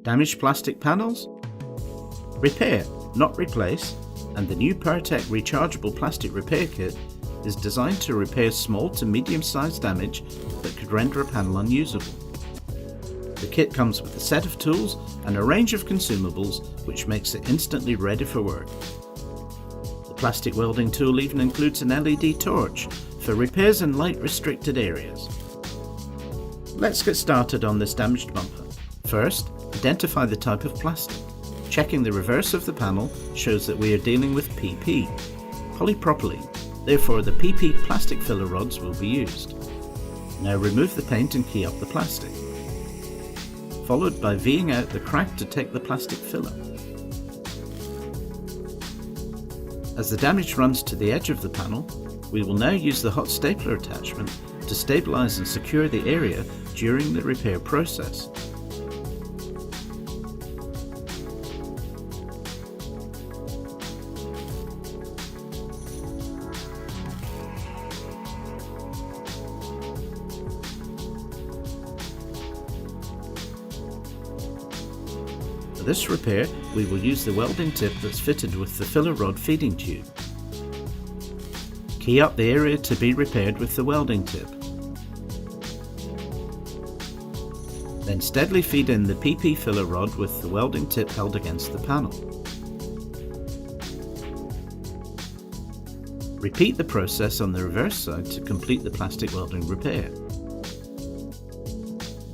Damaged plastic panels? Repair, not replace, and the new Power-TEC Rechargeable Plastic Repair Kit is designed to repair small to medium-sized damage that could render a panel unusable. The kit comes with a set of tools and a range of consumables which makes it instantly ready for work. The plastic welding tool even includes an LED torch for repairs in light restricted areas. Let's get started on this damaged bumper. First, identify the type of plastic. Checking the reverse of the panel shows that we are dealing with PP, polypropylene. Therefore, the PP plastic filler rods will be used. Now remove the paint and key up the plastic, followed by V'ing out the crack to take the plastic filler. As the damage runs to the edge of the panel, we will now use the hot stapler attachment to stabilize and secure the area during the repair process. For this repair, we will use the welding tip that's fitted with the filler rod feeding tube. Key up the area to be repaired with the welding tip. Then steadily feed in the PP filler rod with the welding tip held against the panel. Repeat the process on the reverse side to complete the plastic welding repair.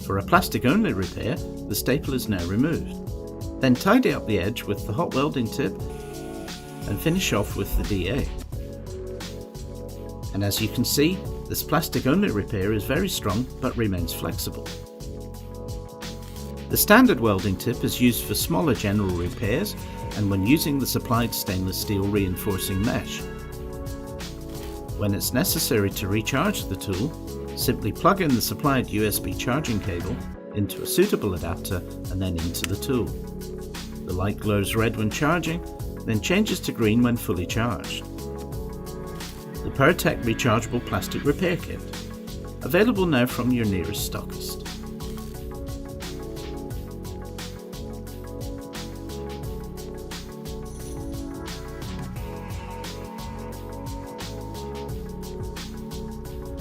For a plastic only repair, the staple is now removed. Then tidy up the edge with the hot welding tip and finish off with the DA. And as you can see, this plastic only repair is very strong but remains flexible. The standard welding tip is used for smaller general repairs and when using the supplied stainless steel reinforcing mesh. When it's necessary to recharge the tool, simply plug in the supplied USB charging cable into a suitable adapter and then into the tool. The light glows red when charging, then changes to green when fully charged. The Power-TEC Rechargeable Plastic Repair Kit, available now from your nearest stockist.